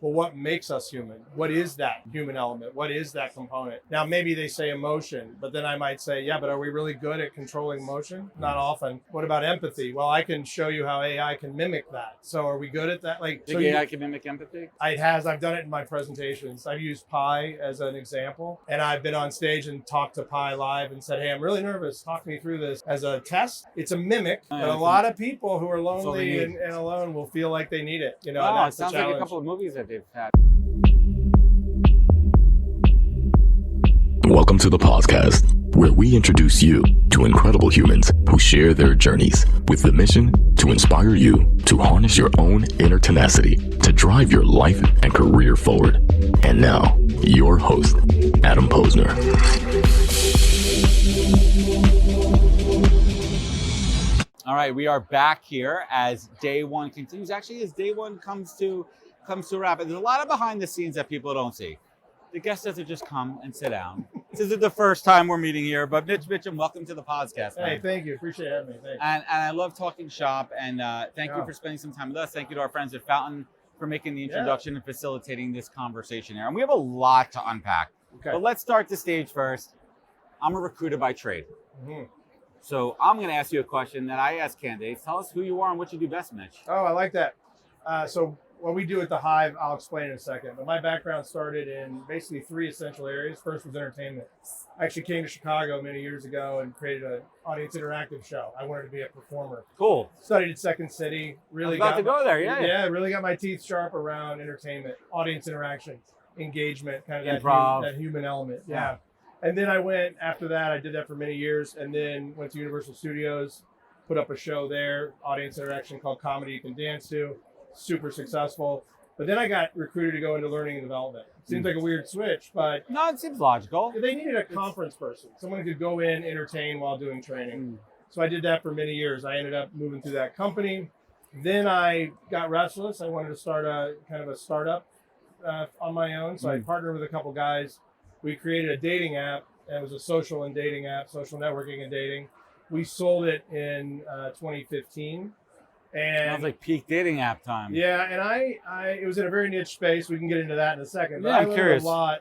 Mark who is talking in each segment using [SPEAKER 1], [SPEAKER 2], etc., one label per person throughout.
[SPEAKER 1] well, what makes us human? What is that human element? What is that component? Now, maybe they say emotion, but then I might say, yeah, but are we really good at controlling emotion? Not often. What about empathy? Well, I can show you how AI can mimic that. So are we good at that?
[SPEAKER 2] Think AI can mimic empathy?
[SPEAKER 1] I've done it in my presentations. I've used Pi as an example, and I've been on stage and talked to Pi live and said, hey, I'm really nervous. Talk me through this as a test. It's a mimic, but a lot of people who are lonely and alone will feel like they need it.
[SPEAKER 2] Oh, it sounds like a couple of movies that they've had.
[SPEAKER 3] Welcome to the podcast, where we introduce you to incredible humans who share their journeys with the mission to inspire you to harness your own inner tenacity to drive your life and career forward. And now, your host, Adam Posner.
[SPEAKER 2] All right, we are back here as day one continues. Actually, as day one comes to a wrap, there's a lot of behind the scenes that people don't see. The guest doesn't just come and sit down. This isn't the first time we're meeting here, but Mitchem, welcome to the podcast.
[SPEAKER 1] Man. Hey, thank you. Appreciate having me. Thanks.
[SPEAKER 2] And I love talking shop, and thank you for spending some time with us. Thank you to our friends at Fountain for making the introduction and facilitating this conversation here. And we have a lot to unpack. Okay. But let's start the stage first. I'm a recruiter by trade. Mm-hmm. So I'm going to ask you a question that I ask candidates. Tell us who you are and what you do best, Mitch.
[SPEAKER 1] Oh, I like that. So what we do at the Hive, I'll explain in a second. But my background started in basically three essential areas. First was entertainment. I actually came to Chicago many years ago and created an audience interactive show. I wanted to be a performer.
[SPEAKER 2] Cool.
[SPEAKER 1] Studied at Second City. Really
[SPEAKER 2] about to go there, yeah.
[SPEAKER 1] Yeah, really got my teeth sharp around entertainment, audience interaction, engagement, kind of that human element. Yeah. And then I went, after that, I did that for many years, and then went to Universal Studios, put up a show there, audience interaction called Comedy You Can Dance To, super successful. But then I got recruited to go into learning and development. Seems like a weird switch, but...
[SPEAKER 2] No, it seems logical.
[SPEAKER 1] They needed a conference person, someone who could go in, entertain while doing training. So I did that for many years. I ended up moving through that company. Then I got restless. I wanted to start a kind of a startup on my own. So I partnered with a couple guys. We created a dating app. It was a social and dating app, social networking and dating. We sold it in 2015. And
[SPEAKER 2] sounds like peak dating app time.
[SPEAKER 1] Yeah, and I it was in a very niche space. We can get into that in a second. But
[SPEAKER 2] I'm curious.
[SPEAKER 1] I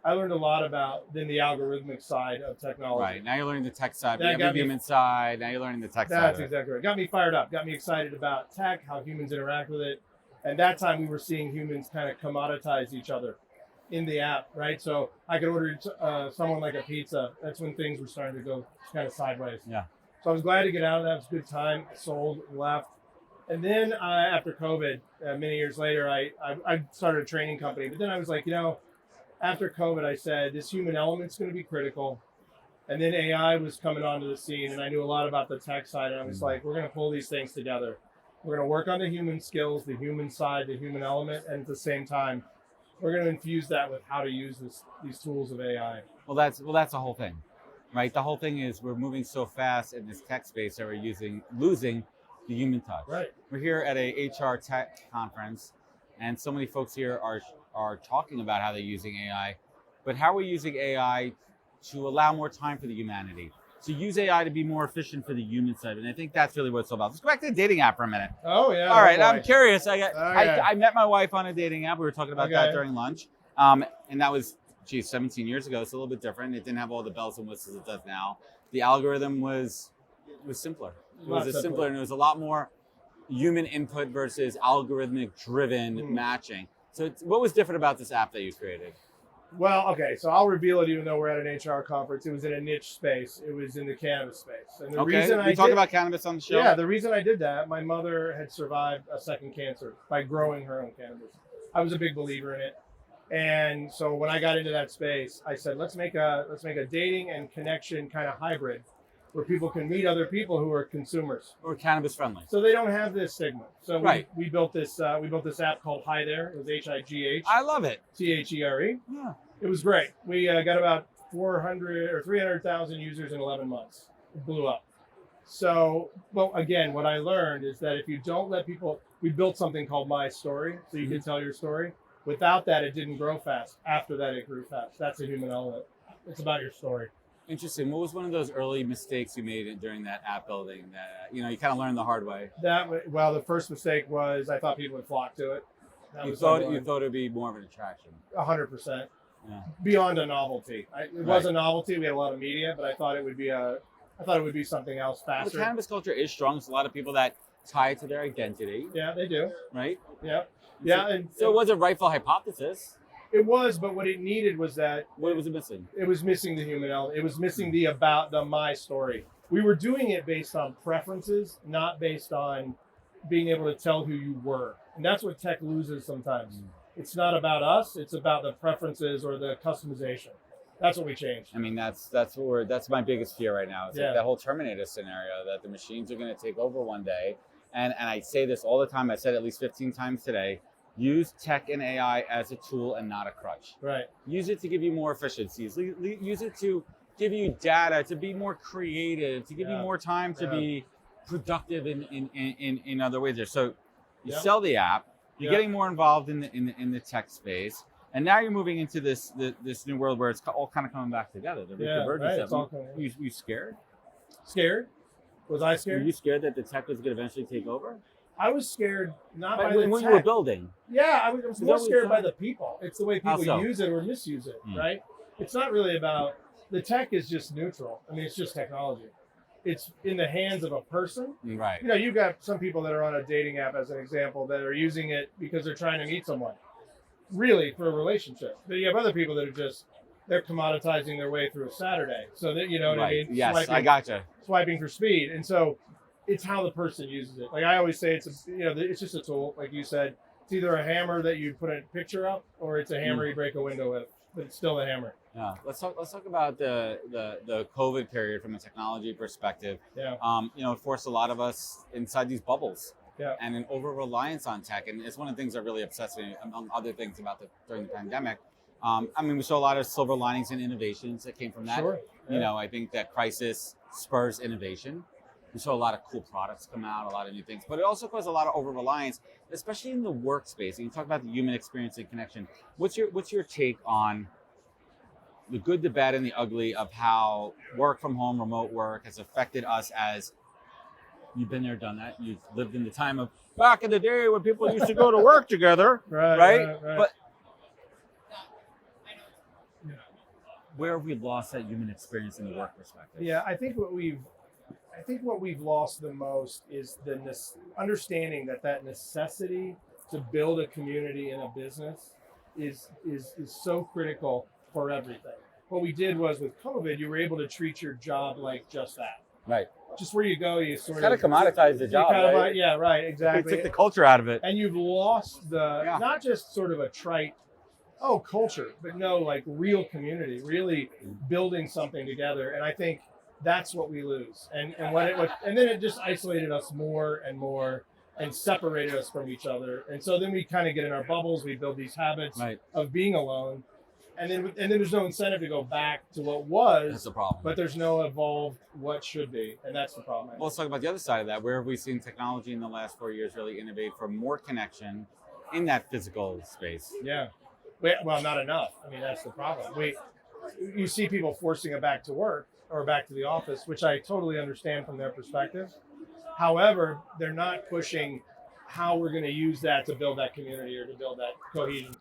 [SPEAKER 1] learned a lot about then the algorithmic side of technology.
[SPEAKER 2] Right, now you're learning the tech side, but you have the human side. Now you're learning the tech side.
[SPEAKER 1] That's exactly right. Got me fired up, got me excited about tech, how humans interact with it. And that time we were seeing humans kind of commoditize each other in the app, right? So I could order someone like a pizza. That's when things were starting to go kind of sideways.
[SPEAKER 2] Yeah.
[SPEAKER 1] So I was glad to get out of that. It was a good time. I sold, left. And then after COVID, many years later, I started a training company. But then I was like, after COVID, I said, this human element's going to be critical. And then AI was coming onto the scene, and I knew a lot about the tech side. And I was like, we're going to pull these things together. We're going to work on the human skills, the human side, the human element. And at the same time, we're going to infuse that with how to use these tools of AI.
[SPEAKER 2] Well, that's the whole thing, right? The whole thing is we're moving so fast in this tech space that we're losing the human touch.
[SPEAKER 1] Right.
[SPEAKER 2] We're here at a HR tech conference, and so many folks here are talking about how they're using AI. But how are we using AI to allow more time for the humanity? To use AI to be more efficient for the human side, and I think that's really what it's all about. Let's go back to the dating app for a minute.
[SPEAKER 1] Oh yeah.
[SPEAKER 2] All right, I'm curious. I met my wife on a dating app. We were talking about that during lunch, and that was 17 years ago. It's a little bit different. It didn't have all the bells and whistles it does now. The algorithm was simpler. It was simpler, and it was a lot more human input versus algorithmic driven matching. So what was different about this app that you created?
[SPEAKER 1] Well, okay, so I'll reveal it even though we're at an HR conference. It was in a niche space. It was in the cannabis space. And the reason we
[SPEAKER 2] talk about cannabis on the show?
[SPEAKER 1] Yeah, the reason I did that, my mother had survived a second cancer by growing her own cannabis. I was a big believer in it. And so when I got into that space, I said, let's make a dating and connection kind of hybrid where people can meet other people who are consumers.
[SPEAKER 2] Or cannabis friendly.
[SPEAKER 1] So they don't have this stigma. So we built this app called Hi There. It was H-I-G-H.
[SPEAKER 2] I love it.
[SPEAKER 1] T-H-E-R-E.
[SPEAKER 2] Yeah.
[SPEAKER 1] It was great. We got about 400 or 300,000 users in 11 months. It blew up. So, well, again, what I learned is that if you don't let people, we built something called My Story, so you can tell your story. Without that, it didn't grow fast. After that, it grew fast. That's a human element. It's about your story.
[SPEAKER 2] Interesting. What was one of those early mistakes you made during that app building that you kind of learned the hard way?
[SPEAKER 1] The first mistake was I thought people would flock to it.
[SPEAKER 2] You thought it'd be more of an attraction.
[SPEAKER 1] 100%.
[SPEAKER 2] Yeah.
[SPEAKER 1] Beyond a novelty. It was a novelty. We had a lot of media, but I thought it would be something else faster.
[SPEAKER 2] The cannabis culture is strong. There's a lot of people that tie it to their identity.
[SPEAKER 1] Yeah, they do.
[SPEAKER 2] Right?
[SPEAKER 1] Yeah.
[SPEAKER 2] So it was a rightful hypothesis.
[SPEAKER 1] It was, but what it needed was that.
[SPEAKER 2] What was it missing?
[SPEAKER 1] It was missing the human element. It was missing the my story. We were doing it based on preferences, not based on being able to tell who you were. And that's what tech loses sometimes. It's not about us. It's about the preferences or the customization. That's what we changed.
[SPEAKER 2] I mean, that's my biggest fear right now. It's like that whole Terminator scenario that the machines are going to take over one day. And I say this all the time. I said it at least 15 times today. Use tech and AI as a tool and not a crutch.
[SPEAKER 1] Right.
[SPEAKER 2] Use it to give you more efficiencies. Use it to give you data, to be more creative, to give you more time to be productive in other ways. So you sell the app. You're getting more involved in the tech space, and now you're moving into this new world where it's all kind of coming back together. The convergence. You scared?
[SPEAKER 1] Scared? Was I scared?
[SPEAKER 2] Were you scared that the tech was going to eventually take over?
[SPEAKER 1] I was scared not by the tech.
[SPEAKER 2] When you were building.
[SPEAKER 1] Yeah, I was more scared by the people. It's the way people use it or misuse it, right? It's not really about the tech is just neutral. I mean, it's just technology. It's in the hands of a person.
[SPEAKER 2] Right.
[SPEAKER 1] You know, you've got some people that are on a dating app, as an example, that are using it because they're trying to meet someone, really, for a relationship. But you have other people that are they're commoditizing their way through a Saturday. So that, you know what I mean?
[SPEAKER 2] Yes, I gotcha.
[SPEAKER 1] Swiping for speed. And so it's how the person uses it. Like I always say, it's just a tool. Like you said, it's either a hammer that you put a picture up or it's a hammer you break a window with, but it's still a hammer.
[SPEAKER 2] Yeah, let's talk about the COVID period from a technology perspective.
[SPEAKER 1] Yeah.
[SPEAKER 2] It forced a lot of us inside these bubbles.
[SPEAKER 1] Yeah.
[SPEAKER 2] And an over reliance on tech, and it's one of the things that really obsessed me, among other things, during the pandemic. We saw a lot of silver linings and innovations that came from that.
[SPEAKER 1] Sure. Yeah.
[SPEAKER 2] I think that crisis spurs innovation. We saw a lot of cool products come out, a lot of new things, but it also caused a lot of over reliance, especially in the workspace. And you talk about the human experience and connection. What's your take on the good, the bad, and the ugly of how work from home, remote work has affected us? As you've been there, done that. You've lived in the time of back in the day when people used to go to work together, right? But where have we lost that human experience in the work perspective?
[SPEAKER 1] Yeah, I think what we've lost the most is the understanding that necessity to build a community in a business is so critical for everything. What we did was with COVID, you were able to treat your job like just that.
[SPEAKER 2] Right.
[SPEAKER 1] Just where you go, you sort
[SPEAKER 2] of commoditize the job, right?
[SPEAKER 1] Yeah, right, exactly.
[SPEAKER 2] It took the culture out of it.
[SPEAKER 1] And you've lost not just sort of a trite, culture, but no, like real community, really building something together. And I think that's what we lose. And then it just isolated us more and more and separated us from each other. And so then we kind of get in our bubbles. We build these habits of being alone. And then there's no incentive to go back to what was.
[SPEAKER 2] That's the problem.
[SPEAKER 1] But there's no evolved what should be. And that's the problem.
[SPEAKER 2] Well, let's talk about the other side of that. Where have we seen technology in the last 4 years really innovate for more connection in that physical space?
[SPEAKER 1] Yeah. Well, not enough. I mean, that's the problem. You see people forcing it back to work or back to the office, which I totally understand from their perspective. However, they're not pushing how we're going to use that to build that community or to build that cohesion.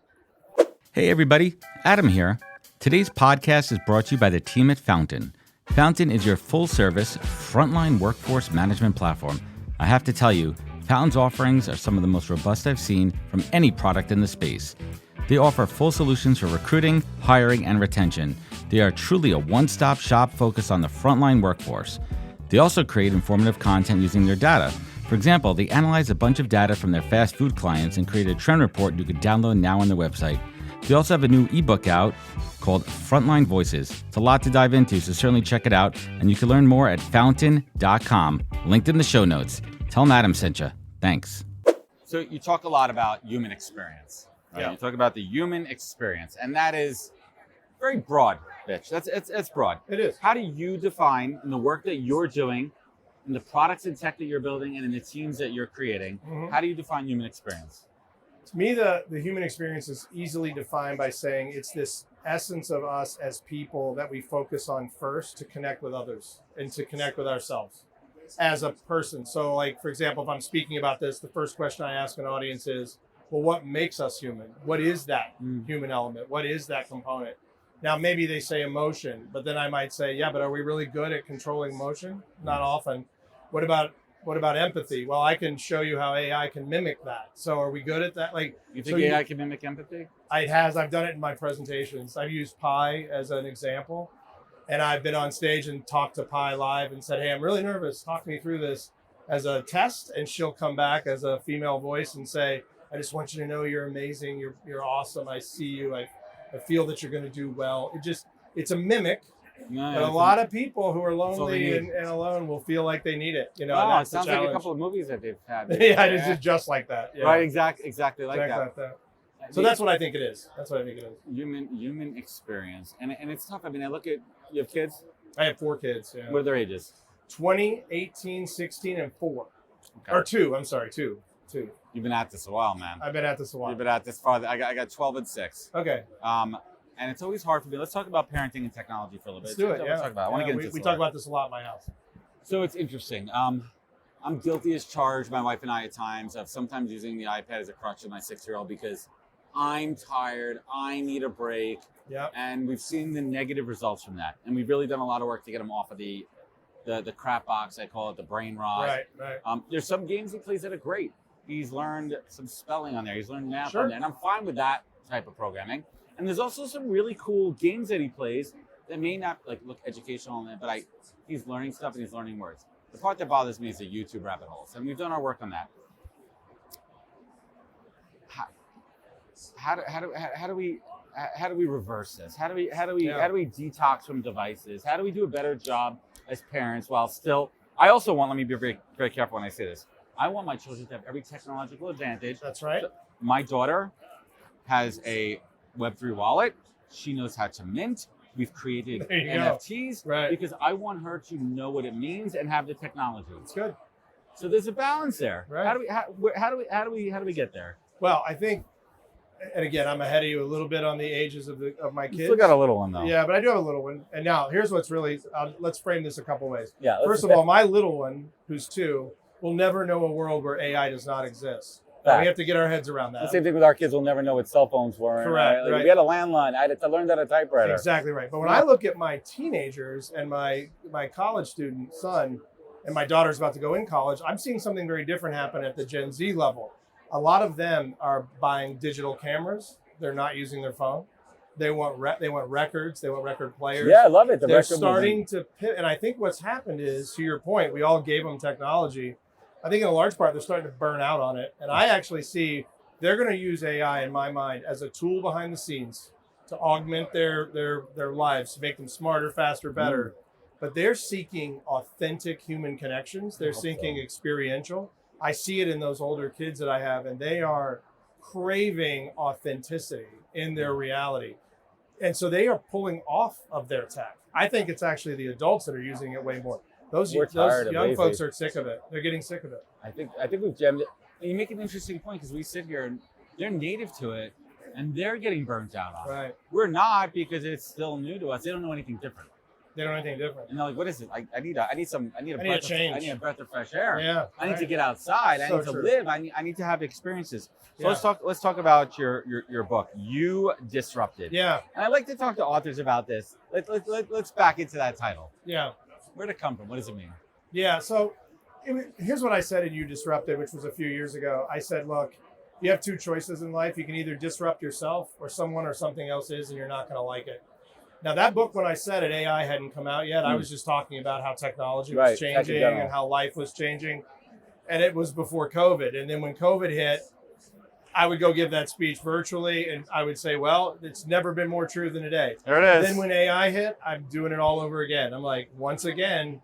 [SPEAKER 4] Hey everybody, Adam here. Today's podcast is brought to you by the team at Fountain. Fountain is your full-service, frontline workforce management platform. I have to tell you, Fountain's offerings are some of the most robust I've seen from any product in the space. They offer full solutions for recruiting, hiring, and retention. They are truly a one-stop shop focused on the frontline workforce. They also create informative content using their data. For example, they analyze a bunch of data from their fast food clients and create a trend report you can download now on their website. They also have a new ebook out called Frontline Voices. It's a lot to dive into, so certainly check it out. And you can learn more at fountain.com, linked in the show notes. Tell them Adam sent you. Thanks.
[SPEAKER 2] So you talk a lot about human experience. Right?
[SPEAKER 1] Yeah.
[SPEAKER 2] You talk about the human experience, and that is very broad, Mitch. It's broad.
[SPEAKER 1] It is.
[SPEAKER 2] How do you define in the work that you're doing, in the products and tech that you're building, and in the teams that you're creating, how do you define human experience?
[SPEAKER 1] To me, the human experience is easily defined by saying it's this essence of us as people that we focus on first to connect with others and to connect with ourselves as a person. So like, for example, if I'm speaking about this, the first question I ask an audience is, well, what makes us human? What is that human element? What is that component? Now, maybe they say emotion, but then I might say, yeah, but are we really good at controlling emotion? Not often. What about empathy? Well, I can show you how AI can mimic that. So are we good at that? Like,
[SPEAKER 2] you think AI can mimic empathy?
[SPEAKER 1] I've done it in my presentations. I've used Pi as an example, and I've been on stage and talked to Pi live and said, hey, I'm really nervous. Talk me through this as a test. And she'll come back as a female voice and say, I just want you to know you're amazing. You're awesome. I see you. I feel that you're going to do well. It's a mimic. But a lot of people who are lonely and alone will feel like they need it. You know,
[SPEAKER 2] it sounds like a couple of movies that they've had.
[SPEAKER 1] Yeah, it's just like that. Yeah.
[SPEAKER 2] Right, exactly like that.
[SPEAKER 1] So that's what I think it is.
[SPEAKER 2] Human experience, and it's tough. I mean, I look at, you have kids?
[SPEAKER 1] I have 4 kids. Yeah.
[SPEAKER 2] What are their ages?
[SPEAKER 1] 20, 18, 16, and 4. Okay. Or 2. I'm sorry, 2.
[SPEAKER 2] You've been at this a while, man.
[SPEAKER 1] I've been at this a while.
[SPEAKER 2] You've been at this far. I got 12 and 6.
[SPEAKER 1] Okay.
[SPEAKER 2] And it's always hard for me. Let's talk about parenting and technology for a little bit.
[SPEAKER 1] Let's do it. Yeah.
[SPEAKER 2] I want to get into this.
[SPEAKER 1] We talk about this a lot in my house.
[SPEAKER 2] So it's interesting. I'm guilty as charged, my wife and I, at times, of sometimes using the iPad as a crutch with my 6-year-old because I'm tired. I need a break.
[SPEAKER 1] Yeah.
[SPEAKER 2] And we've seen the negative results from that. And we've really done a lot of work to get him off of the crap box, I call it, the brain rot.
[SPEAKER 1] Right.
[SPEAKER 2] There's some games he plays that are great. He's learned some spelling on there. He's learned math on there. And I'm fine with that type of programming. And there's also some really cool games that he plays that may not look educational in it, but he's learning stuff and he's learning words. The part that bothers me is the YouTube rabbit holes, and we've done our work on that. How do we reverse this? How do we detox from devices? How do we do a better job as parents while still? I also want. Let me be very, very careful when I say this. I want my children to have every technological advantage.
[SPEAKER 1] That's right.
[SPEAKER 2] So my daughter has a Web3 wallet. She knows how to mint. We've created NFTs because I want her to know what it means and have the technology.
[SPEAKER 1] It's good.
[SPEAKER 2] So there's a balance there.
[SPEAKER 1] Right.
[SPEAKER 2] How do we get there?
[SPEAKER 1] Well, I think, and again, I'm ahead of you a little bit on the ages of my kids.
[SPEAKER 2] You still got a little one though.
[SPEAKER 1] Yeah, but I do have a little one. And now here's what's really. Let's frame this a couple ways.
[SPEAKER 2] Yeah.
[SPEAKER 1] First of all, my little one, who's 2, will never know a world where AI does not exist. We have to get our heads around that.
[SPEAKER 2] The same thing with our kids. We'll never know what cell phones were.
[SPEAKER 1] Correct. Right?
[SPEAKER 2] We had a landline. I had to learn that a typewriter.
[SPEAKER 1] Exactly right. But when I look at my teenagers and my college student son, and my daughter's about to go in college, I'm seeing something very different happen at the Gen Z level. A lot of them are buying digital cameras. They're not using their phone. They want records. They want record players.
[SPEAKER 2] Yeah, I love it.
[SPEAKER 1] They're starting to pivot. And I think what's happened is, to your point, we all gave them technology. I think in a large part, they're starting to burn out on it. And I actually see they're going to use AI, in my mind, as a tool behind the scenes to augment their lives, to make them smarter, faster, better. But they're seeking authentic human connections. They're seeking experiential. I see it in those older kids that I have, and they are craving authenticity in their reality. And so they are pulling off of their tech. I think it's actually the adults that are using it way more. Those young folks are sick of it. They're getting sick of it.
[SPEAKER 2] I think we've gemmed it. And you make an interesting point because we sit here and they're native to it and they're getting burnt out on it.
[SPEAKER 1] Right.
[SPEAKER 2] We're not because it's still new to us. They don't know anything different.
[SPEAKER 1] They don't know anything different.
[SPEAKER 2] And they're like, what is it? I need a
[SPEAKER 1] change.
[SPEAKER 2] I need a breath of fresh air.
[SPEAKER 1] Yeah.
[SPEAKER 2] I need to get outside. I need to live. I need to have experiences. So
[SPEAKER 1] Yeah.
[SPEAKER 2] let's talk about your book. You Disrupted.
[SPEAKER 1] Yeah.
[SPEAKER 2] And I like to talk to authors about this. Let's back into that title.
[SPEAKER 1] Yeah.
[SPEAKER 2] Where'd it come from? What does it mean?
[SPEAKER 1] Yeah. So here's what I said in You Disrupted, which was a few years ago. I said, look, you have 2 choices in life. You can either disrupt yourself or someone or something else is, and you're not going to like it. Now, that book, when I said it, AI hadn't come out yet. I was just talking about how technology was changing and how life was changing. And it was before COVID. And then when COVID hit, I would go give that speech virtually, and I would say, well, it's never been more true than today.
[SPEAKER 2] There it is.
[SPEAKER 1] Then when AI hit, I'm doing it all over again. I'm like, once again,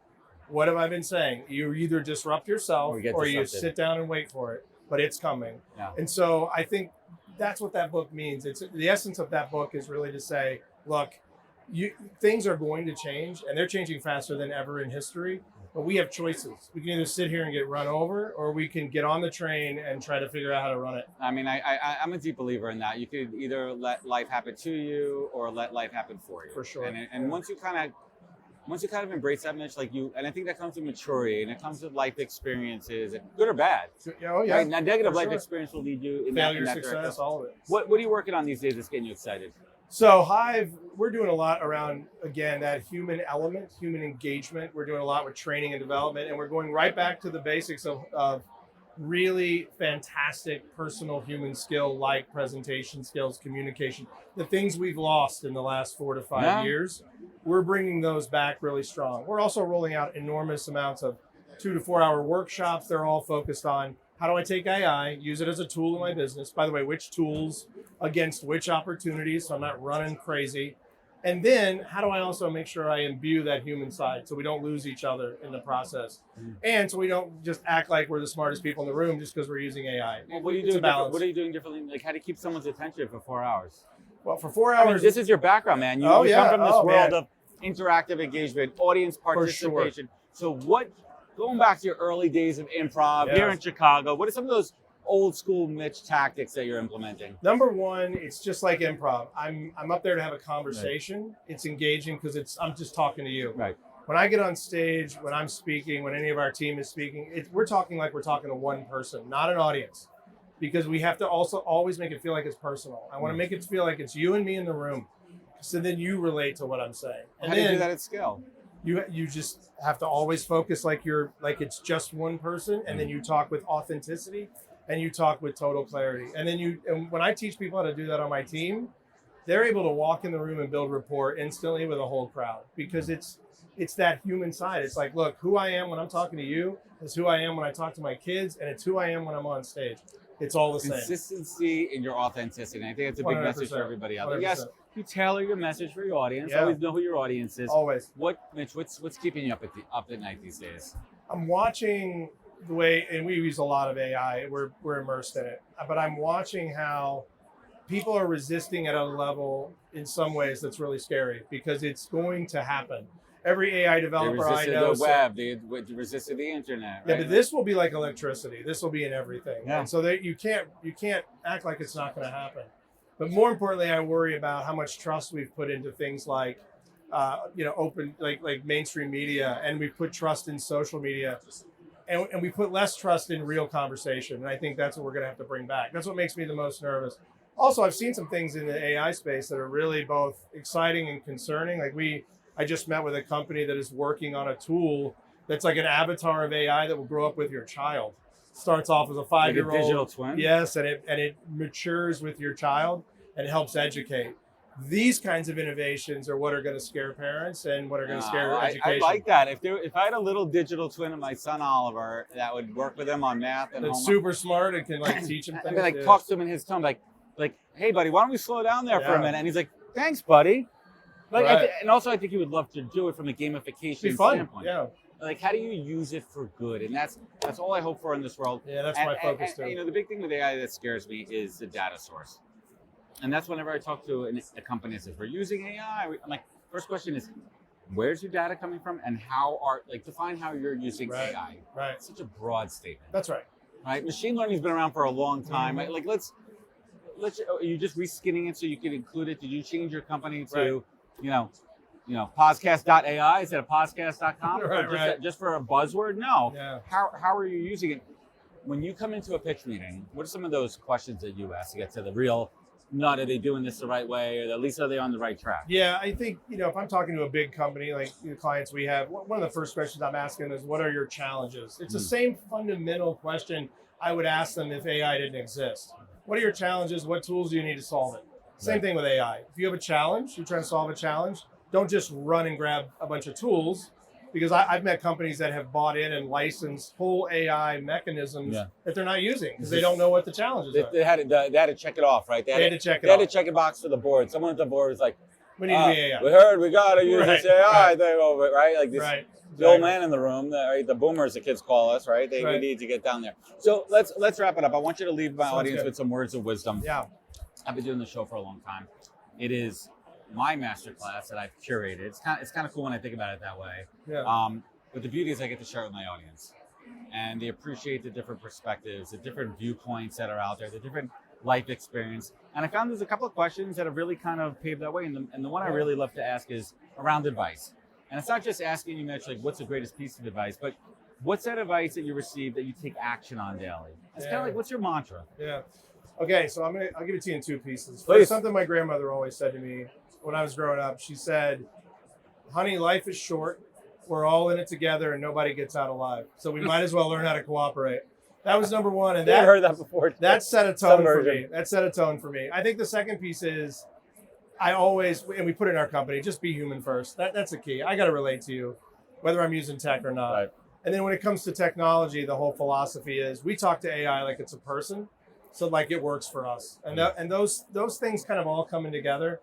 [SPEAKER 1] what have I been saying? You either disrupt yourself or you sit down and wait for it, but it's coming.
[SPEAKER 2] Yeah.
[SPEAKER 1] And so I think that's what that book means. It's the essence of that book is really to say, look, things are going to change, and they're changing faster than ever in history. But we have choices. We can either sit here and get run over, or we can get on the train and try to figure out how to run it.
[SPEAKER 2] I mean, I'm a deep believer in that. You could either let life happen to you or let life happen for you.
[SPEAKER 1] For sure.
[SPEAKER 2] And once once you kind of embrace that, Mitch, and I think that comes with maturity and it comes with life experiences, good or bad.
[SPEAKER 1] Oh yeah.
[SPEAKER 2] Right? Now, negative life experience will lead you in
[SPEAKER 1] failure,
[SPEAKER 2] that
[SPEAKER 1] success,
[SPEAKER 2] direction.
[SPEAKER 1] all of it.
[SPEAKER 2] What are you working on these days that's getting you excited?
[SPEAKER 1] So Hive, we're doing a lot around, again, that human element, human engagement. We're doing a lot with training and development, and we're going right back to the basics of really fantastic personal human skill like presentation skills, communication, the things we've lost in the last 4 to 5 years. We're bringing those back really strong. We're also rolling out enormous amounts of 2 to 4 hour workshops. They're all focused on how do I take AI, use it as a tool in my business? By the way, which tools against which opportunities, so I'm not running crazy. And then how do I also make sure I imbue that human side so we don't lose each other in the process? And so we don't just act like we're the smartest people in the room just because we're using AI.
[SPEAKER 2] Well, what are you doing differently? Like, how do you keep someone's attention for 4 hours?
[SPEAKER 1] Well, for 4 hours.
[SPEAKER 2] I mean, this is your background, man. You come from this world of interactive engagement, audience participation. So going back to your early days of improv here in Chicago, what are some of those old school Mitch tactics that you're implementing?
[SPEAKER 1] Number one, it's just like improv. I'm up there to have a conversation. Right. It's engaging because I'm just talking to you.
[SPEAKER 2] Right.
[SPEAKER 1] When I get on stage, when I'm speaking, when any of our team is speaking, we're talking like we're talking to one person, not an audience, because we have to also always make it feel like it's personal. I want to make it feel like it's you and me in the room, so then you relate to what I'm saying. And
[SPEAKER 2] how do you do that at scale?
[SPEAKER 1] You just have to always focus like it's just one person, and then you talk with authenticity and you talk with total clarity. And when I teach people how to do that on my team, they're able to walk in the room and build rapport instantly with a whole crowd because it's that human side. It's like, look, who I am when I'm talking to you is who I am when I talk to my kids, and it's who I am when I'm on stage. It's all the same.
[SPEAKER 2] Consistency in your authenticity. And I think that's a big 100%. Message for everybody out there. 100%. Yes, you tailor your message for your audience. Always know who your audience is.
[SPEAKER 1] Always.
[SPEAKER 2] Mitch, what's keeping you up at night these days?
[SPEAKER 1] I'm watching the way, and we use a lot of AI. We're immersed in it. But I'm watching how people are resisting at a level in some ways that's really scary because it's going to happen. Every AI developer I know.
[SPEAKER 2] The web, they resisted the internet. Right?
[SPEAKER 1] Yeah, but this will be like electricity. This will be in everything.
[SPEAKER 2] Yeah.
[SPEAKER 1] And so that you can't act like it's not going to happen. But more importantly, I worry about how much trust we've put into things like, open like mainstream media, and we put trust in social media, and we put less trust in real conversation. And I think that's what we're going to have to bring back. That's what makes me the most nervous. Also, I've seen some things in the AI space that are really both exciting and concerning. I just met with a company that is working on a tool that's like an avatar of AI that will grow up with your child. Starts off as a 5-year-old.
[SPEAKER 2] Like a digital twin?
[SPEAKER 1] Yes, and it matures with your child and helps educate. These kinds of innovations are what are going to scare parents and what are going to scare education.
[SPEAKER 2] I like that. If I had a little digital twin of my son Oliver that would work with him on math and
[SPEAKER 1] that's super smart and can teach him things.
[SPEAKER 2] And talk to him in his tone, like, hey buddy, why don't we slow down there for a minute? And he's like, thanks, buddy. And also I think he would love to do it from a gamification standpoint.
[SPEAKER 1] Yeah.
[SPEAKER 2] Like, how do you use it for good? And that's all I hope for in this world.
[SPEAKER 1] Yeah, that's my focus too.
[SPEAKER 2] The big thing with AI that scares me is the data source. And that's whenever I talk to a company that says, we're using AI, I'm like, first question is, where's your data coming from? And define how you're using AI.
[SPEAKER 1] Right.
[SPEAKER 2] It's such a broad statement.
[SPEAKER 1] That's right.
[SPEAKER 2] Right? Machine learning's been around for a long time. Mm-hmm. Right? Like, are you just reskinning it so you can include it? Did you change your company to, podcast.ai instead of podcast.com? Just for a buzzword? No.
[SPEAKER 1] Yeah.
[SPEAKER 2] How are you using it? When you come into a pitch meeting, what are some of those questions that you ask to get to the real nut? Are they doing this the right way? Or at least are they on the right track?
[SPEAKER 1] Yeah, I think, if I'm talking to a big company like the clients we have, one of the first questions I'm asking is, what are your challenges? It's the same fundamental question I would ask them if AI didn't exist. What are your challenges? What tools do you need to solve it? Same thing with AI. If you have a challenge, you're trying to solve a challenge, don't just run and grab a bunch of tools, because I've met companies that have bought in and licensed whole AI mechanisms that they're not using because they don't know what the challenges are.
[SPEAKER 2] They had to check it off, right? They had to check a box for the board. Someone at the board was like,
[SPEAKER 1] we need AI.
[SPEAKER 2] We heard we got to use this AI thing over it, right? Like this.
[SPEAKER 1] Right.
[SPEAKER 2] The old man in the room, the boomers, the kids call us, right? We need to get down there. So let's wrap it up. I want you to leave my audience with some words of wisdom.
[SPEAKER 1] Yeah.
[SPEAKER 2] I've been doing the show for a long time. It is my masterclass that I've curated. It's kind of cool when I think about it that way.
[SPEAKER 1] Yeah.
[SPEAKER 2] But the beauty is I get to share it with my audience, and they appreciate the different perspectives, the different viewpoints that are out there, the different life experience. And I found there's a couple of questions that have really kind of paved that way. And the one I really love to ask is around advice. And it's not just asking you, Mitch, like, what's the greatest piece of advice, but what's that advice that you receive that you take action on daily? It's kind of like, what's your mantra?
[SPEAKER 1] Yeah. Okay, so I'll give it to you in two pieces.
[SPEAKER 2] Please.
[SPEAKER 1] First, something my grandmother always said to me when I was growing up. She said, honey, life is short. We're all in it together and nobody gets out alive. So we might as well learn how to cooperate. That was number one. And
[SPEAKER 2] I've heard that before.
[SPEAKER 1] That set a tone for me. That set a tone for me. I think the second piece is I always, and we put it in our company, just be human first. That's the key. I got to relate to you, whether I'm using tech or not.
[SPEAKER 2] Right.
[SPEAKER 1] And then when it comes to technology, the whole philosophy is we talk to AI like it's a person. So like it works for us. And those things kind of all coming together.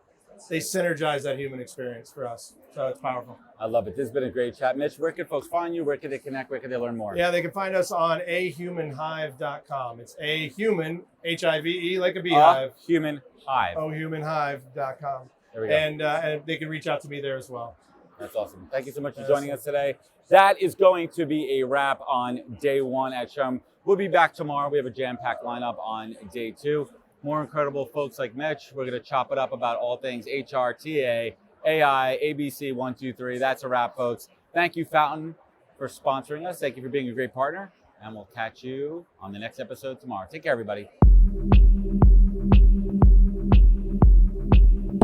[SPEAKER 1] They synergize that human experience for us. So it's powerful.
[SPEAKER 2] I love it. This has been a great chat. Mitch, where can folks find you? Where can they connect? Where can they learn more?
[SPEAKER 1] Yeah, they can find us on ahumanhive.com. It's ahuman, H-I-V-E, like a beehive.
[SPEAKER 2] Human Hive.
[SPEAKER 1] ahumanhive.com.
[SPEAKER 2] There we go.
[SPEAKER 1] And they can reach out to me there as well.
[SPEAKER 2] That's awesome. Thank you so much for joining us today. That is going to be a wrap on day one at Mitchem. We'll be back tomorrow. We have a jam-packed lineup on day two. More incredible folks like Mitch. We're going to chop it up about all things HR, TA, AI, ABC, 1, 2, 3. That's a wrap, folks. Thank you, Fountain, for sponsoring us. Thank you for being a great partner. And we'll catch you on the next episode tomorrow. Take care, everybody.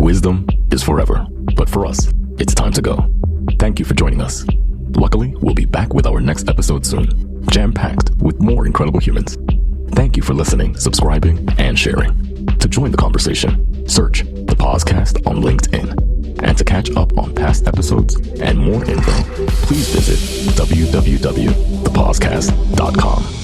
[SPEAKER 3] Wisdom is forever, but for us, it's time to go. Thank you for joining us. Luckily, we'll be back with our next episode soon, jam-packed with more incredible humans. Thank you for listening, subscribing, and sharing. To join the conversation, search the Podcast on LinkedIn. And to catch up on past episodes and more info, please visit www.thepodcast.com.